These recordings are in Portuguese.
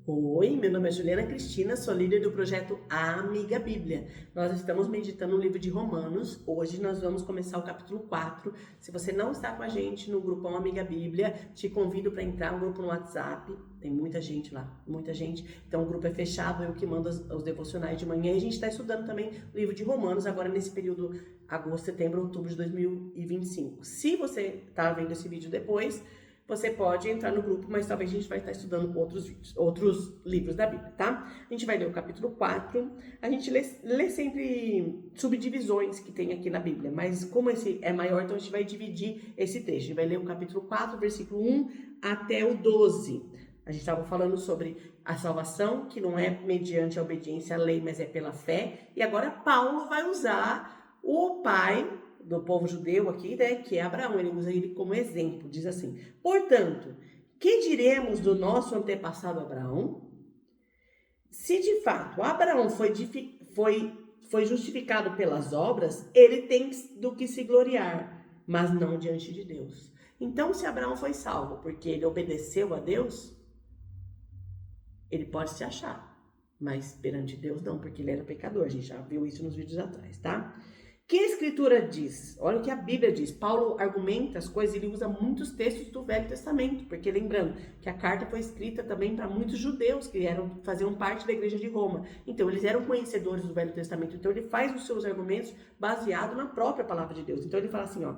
Oi, meu nome é Juliana Cristina, sou líder do projeto Amiga Bíblia. Nós estamos meditando no livro de Romanos. Hoje nós vamos começar o capítulo 4. Se você não está com a gente no grupão Amiga Bíblia, te convido para entrar no grupo no WhatsApp. Tem muita gente lá, muita gente. Então o grupo é fechado, eu que mando os devocionais de manhã. E a gente está estudando também o livro de Romanos agora nesse período agosto, setembro, outubro de 2025. Se você está vendo esse vídeo depois, você pode entrar no grupo, mas talvez a gente vai estar estudando outros livros da Bíblia, tá? A gente vai ler o capítulo 4, a gente lê sempre subdivisões que tem aqui na Bíblia, mas como esse é maior, então a gente vai dividir esse texto. A gente vai ler o capítulo 4, versículo 1 até o 12. A gente estava falando sobre a salvação, que não é mediante a obediência à lei, mas é pela fé. E agora Paulo vai usar o pai do povo judeu aqui, né, que é Abraão. Ele usa ele como exemplo, diz assim: portanto, que diremos do nosso antepassado Abraão? Se de fato Abraão foi justificado pelas obras, ele tem do que se gloriar, mas não diante de Deus. Então, se Abraão foi salvo porque ele obedeceu a Deus, ele pode se achar, mas perante Deus não, porque ele era pecador. A gente já viu isso nos vídeos atrás, tá? Que a Escritura diz? Olha o que a Bíblia diz. Paulo argumenta as coisas, ele usa muitos textos do Velho Testamento, porque lembrando que a carta foi escrita também para muitos judeus que faziam parte da igreja de Roma. Então, eles eram conhecedores do Velho Testamento. Então, ele faz os seus argumentos baseado na própria palavra de Deus. Então, ele fala assim, ó: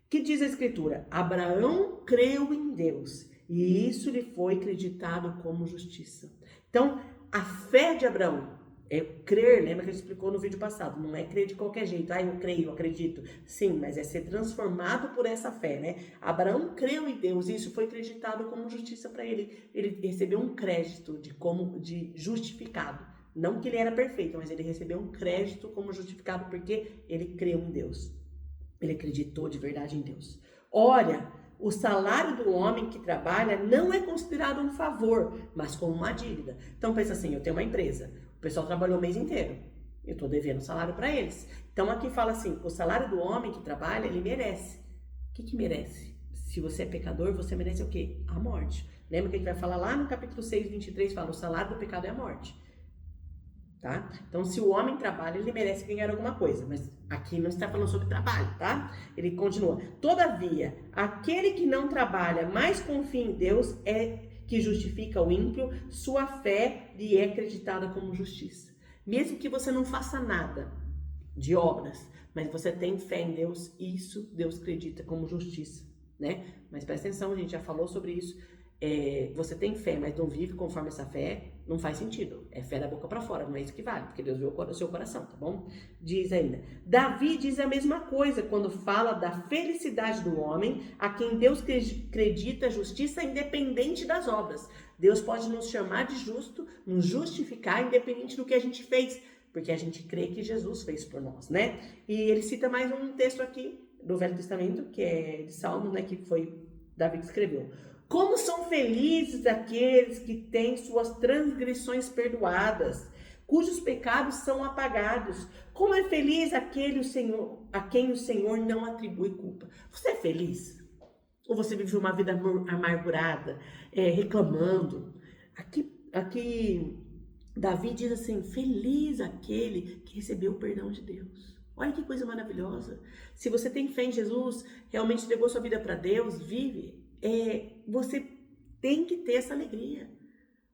que diz a Escritura? Abraão creu em Deus e isso lhe foi acreditado como justiça. Então, a fé de Abraão é crer, lembra que ele explicou no vídeo passado, não é crer de qualquer jeito, eu creio, eu acredito. Sim, mas é ser transformado por essa fé, né? Abraão creu em Deus e isso foi acreditado como justiça para ele. Ele recebeu um crédito de justificado. Não que ele era perfeito, mas ele recebeu um crédito como justificado porque ele creu em Deus. Ele acreditou de verdade em Deus. Ora, o salário do homem que trabalha não é considerado um favor, mas como uma dívida. Então pensa assim, eu tenho uma empresa, o pessoal trabalhou o mês inteiro, eu estou devendo salário para eles. Então aqui fala assim, o salário do homem que trabalha, ele merece. O que merece? Se você é pecador, você merece o quê? A morte. Lembra que a gente vai falar lá no capítulo 6, 23, fala, o salário do pecado é a morte. Tá? Então, se o homem trabalha, ele merece ganhar alguma coisa, mas aqui não está falando sobre trabalho, tá? Ele continua: todavia, aquele que não trabalha, mas confia em Deus, é que justifica o ímpio, sua fé lhe é acreditada como justiça. Mesmo que você não faça nada de obras, mas você tem fé em Deus, isso Deus acredita como justiça, né? Mas presta atenção, a gente já falou sobre isso. Você tem fé, mas não vive conforme essa fé, não faz sentido. É fé da boca para fora, não é isso que vale, porque Deus vê o seu coração, tá bom? Diz ainda, Davi diz a mesma coisa quando fala da felicidade do homem a quem Deus acredita justiça independente das obras. Deus pode nos chamar de justo, nos justificar independente do que a gente fez, porque a gente crê que Jesus fez por nós, né? E ele cita mais um texto aqui do Velho Testamento, que é de Salmos, né, que foi Davi que escreveu. Como são felizes aqueles que têm suas transgressões perdoadas, cujos pecados são apagados. Como é feliz aquele a quem o Senhor não atribui culpa. Você é feliz? Ou você vive uma vida amargurada, reclamando? Aqui Davi diz assim, feliz aquele que recebeu o perdão de Deus. Olha que coisa maravilhosa. Se você tem fé em Jesus, realmente entregou sua vida para Deus, vive. Você tem que ter essa alegria.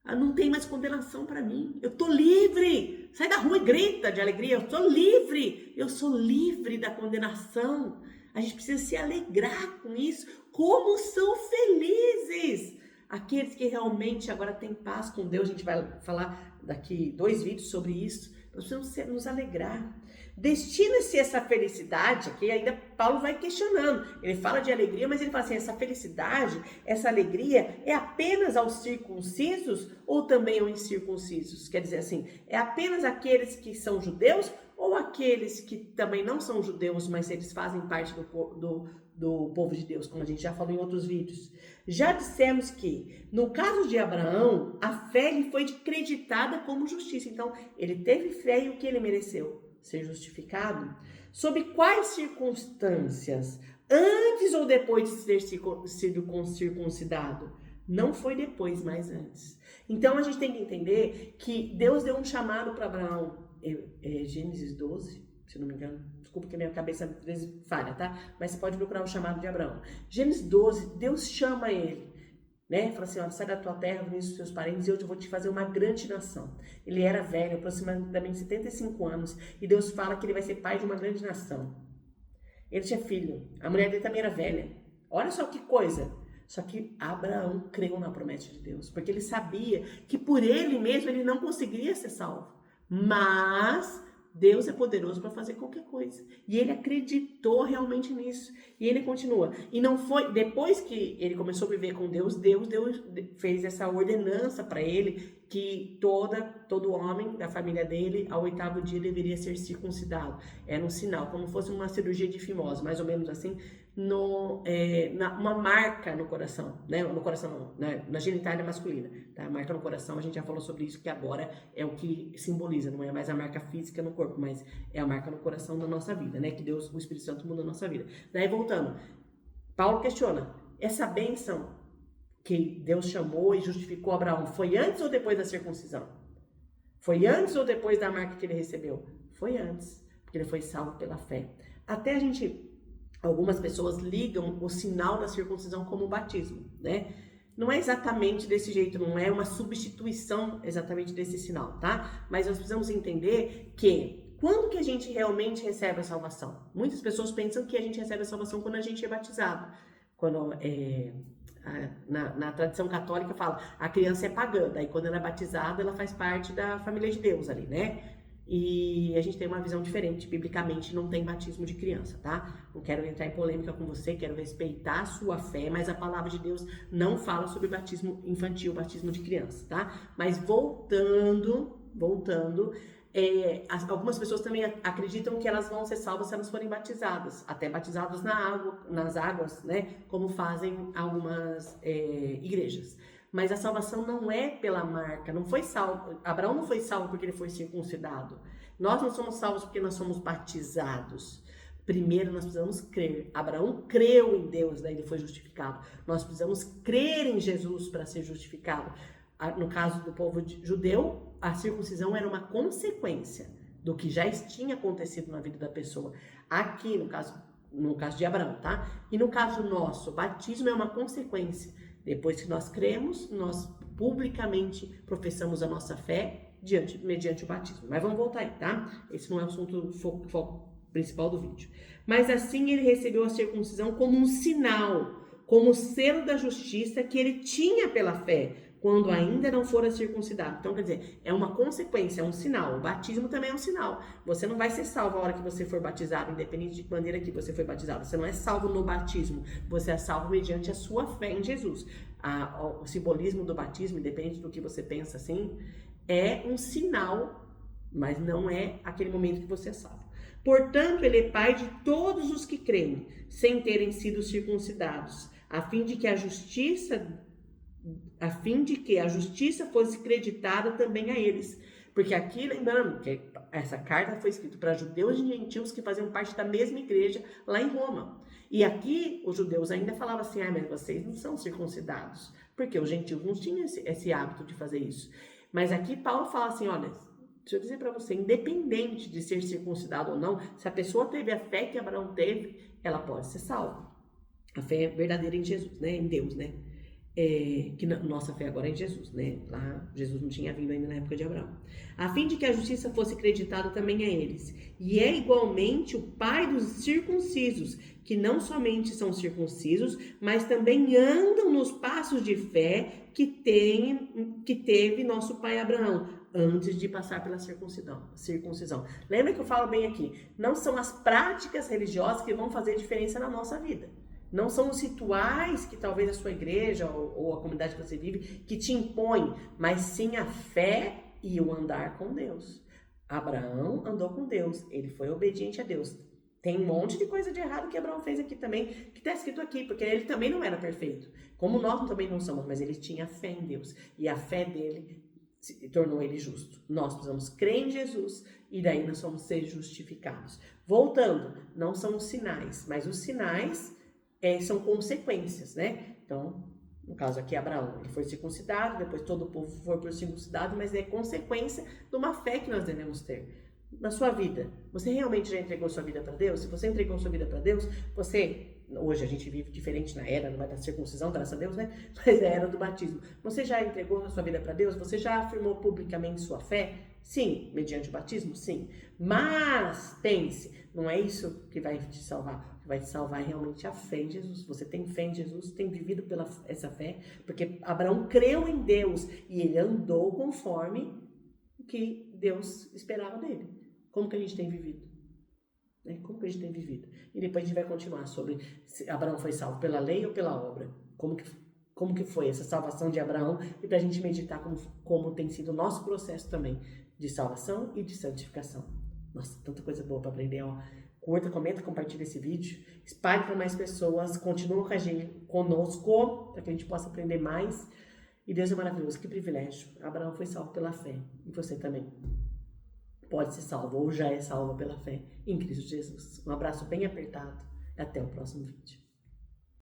Não tem mais condenação para mim. Eu tô livre. Sai da rua e grita de alegria. Eu sou livre. Eu sou livre da condenação. A gente precisa se alegrar com isso. Como são felizes aqueles que realmente agora têm paz com Deus. A gente vai falar daqui 2 vídeos sobre isso. Nós precisamos nos alegrar. Destina-se essa felicidade, que ainda Paulo vai questionando. Ele fala de alegria, mas ele fala assim, essa felicidade, essa alegria é apenas aos circuncisos ou também aos incircuncisos? Quer dizer assim, é apenas aqueles que são judeus ou aqueles que também não são judeus, mas eles fazem parte do povo de Deus, como a gente já falou em outros vídeos. Já dissemos que, no caso de Abraão, a fé lhe foi acreditada como justiça. Então, ele teve fé e o que ele mereceu? Ser justificado? Sob quais circunstâncias? Antes ou depois de ter sido circuncidado? Não foi depois, mas antes. Então a gente tem que entender que Deus deu um chamado para Abraão. Gênesis 12, se não me engano. Desculpa que a minha cabeça às vezes falha, tá? Mas você pode procurar o chamado de Abraão. Gênesis 12, Deus chama ele, né? Fala assim, ó, sai da tua terra, do início dos seus parentes, e eu vou te fazer uma grande nação. Ele era velho, aproximadamente 75 anos, e Deus fala que ele vai ser pai de uma grande nação. Ele tinha filho, a mulher dele também era velha. Olha só que coisa. Só que Abraão creu na promessa de Deus, porque ele sabia que por ele mesmo ele não conseguiria ser salvo. Mas Deus é poderoso para fazer qualquer coisa. E ele acreditou realmente nisso. E ele continua. E não foi, depois que ele começou a viver com Deus, Deus fez essa ordenança para ele que todo homem da família dele, ao 8º dia, deveria ser circuncidado. Era um sinal, como se fosse uma cirurgia de fimose, mais ou menos assim, uma marca no coração, né? No coração não, né? Na genitália masculina, tá? A marca no coração, a gente já falou sobre isso, que agora é o que simboliza, não é mais a marca física no corpo, mas é a marca no coração da nossa vida, né? Que Deus, o Espírito Santo, muda a nossa vida. Daí, voltando, Paulo questiona, essa bênção que Deus chamou e justificou Abraão, foi antes ou depois da circuncisão? Foi antes ou depois da marca que ele recebeu? Foi antes, porque ele foi salvo pela fé. Até algumas pessoas ligam o sinal da circuncisão como o batismo, né? Não é exatamente desse jeito, não é uma substituição exatamente desse sinal, tá? Mas nós precisamos entender que quando que a gente realmente recebe a salvação? Muitas pessoas pensam que a gente recebe a salvação quando a gente é batizado. Quando na tradição católica fala, a criança é pagã, daí quando ela é batizada, ela faz parte da família de Deus ali, né? E a gente tem uma visão diferente, biblicamente não tem batismo de criança, tá? Não quero entrar em polêmica com você, quero respeitar a sua fé, mas a palavra de Deus não fala sobre batismo infantil, batismo de criança, tá? Mas voltando, algumas pessoas também acreditam que elas vão ser salvas se elas forem batizadas, até batizadas nas águas, né? Como fazem algumas igrejas. Mas a salvação não é pela marca, não foi salvo. Abraão não foi salvo porque ele foi circuncidado. Nós não somos salvos porque nós somos batizados. Primeiro nós precisamos crer. Abraão creu em Deus, daí ele foi justificado. Nós precisamos crer em Jesus para ser justificado. No caso do povo judeu, a circuncisão era uma consequência do que já tinha acontecido na vida da pessoa. Aqui, no caso de Abraão, tá? E no caso nosso, o batismo é uma consequência. Depois que nós cremos, nós publicamente professamos a nossa fé mediante o batismo. Mas vamos voltar aí, tá? Esse não é o assunto foco principal do vídeo. Mas assim ele recebeu a circuncisão como um sinal, como selo da justiça que ele tinha pela fé, quando ainda não fora circuncidado. Então, quer dizer, é uma consequência, é um sinal. O batismo também é um sinal. Você não vai ser salvo a hora que você for batizado, independente de maneira que você foi batizado. Você não é salvo no batismo, você é salvo mediante a sua fé em Jesus. O simbolismo do batismo, independente do que você pensa assim, é um sinal, mas não é aquele momento que você é salvo. Portanto, ele é pai de todos os que creem, sem terem sido circuncidados, a fim de que a justiça fosse creditada também a eles. Porque aqui, lembrando que essa carta foi escrita para judeus e gentios que faziam parte da mesma igreja lá em Roma. E aqui os judeus ainda falavam assim, mas vocês não são circuncidados, porque os gentios não tinham esse hábito de fazer isso. Mas aqui Paulo fala assim, olha, deixa eu dizer para você, independente de ser circuncidado ou não, se a pessoa teve a fé que Abraão teve, ela pode ser salva. A fé é verdadeira em Jesus, né? Em Deus, né? Nossa fé agora é em Jesus, né? Lá Jesus não tinha vindo ainda na época de Abraão. A fim de que a justiça fosse creditada também a eles. E é igualmente o pai dos circuncisos, que não somente são circuncisos, mas também andam nos passos de fé que teve nosso pai Abraão, antes de passar pela circuncisão. Lembra que eu falo bem aqui? Não são as práticas religiosas que vão fazer diferença na nossa vida. Não são os rituais que talvez a sua igreja ou a comunidade que você vive que te impõem, mas sim a fé e o andar com Deus. Abraão andou com Deus, ele foi obediente a Deus. Tem um monte de coisa de errado que Abraão fez aqui também, que está escrito aqui, porque ele também não era perfeito. Como nós também não somos, mas ele tinha fé em Deus. E a fé dele tornou ele justo. Nós precisamos crer em Jesus e daí nós vamos ser justificados. Voltando, não são os sinais, mas os sinais são consequências, né? Então, No caso aqui, Abraão, ele foi circuncidado, depois todo o povo foi circuncidado, mas é consequência de uma fé que nós devemos ter. Na sua vida, você realmente já entregou sua vida para Deus? Se você entregou sua vida para Deus, hoje a gente vive diferente na era, não vai da circuncisão, graças a Deus, né? Mas é a era do batismo. Você já entregou a sua vida para Deus? Você já afirmou publicamente sua fé? Sim. Mediante o batismo? Sim. Mas, pense, não é isso que vai te salvar. O que vai te salvar é realmente a fé em Jesus. Você tem fé em Jesus, tem vivido essa fé, porque Abraão creu em Deus e ele andou conforme o que Deus esperava dele. Como que a gente tem vivido? Como que a gente tem vivido? E depois a gente vai continuar sobre se Abraão foi salvo pela lei ou pela obra. Como que foi essa salvação de Abraão e para a gente meditar como tem sido o nosso processo também de salvação e de santificação. Nossa, tanta coisa boa para aprender, ó. Curta, comenta, compartilha esse vídeo, espalhe para mais pessoas, continua com a gente, conosco, para que a gente possa aprender mais. E Deus é maravilhoso, que privilégio. Abraão foi salvo pela fé, e você também pode ser salvo, ou já é salvo pela fé em Cristo Jesus. Um abraço bem apertado, e até o próximo vídeo.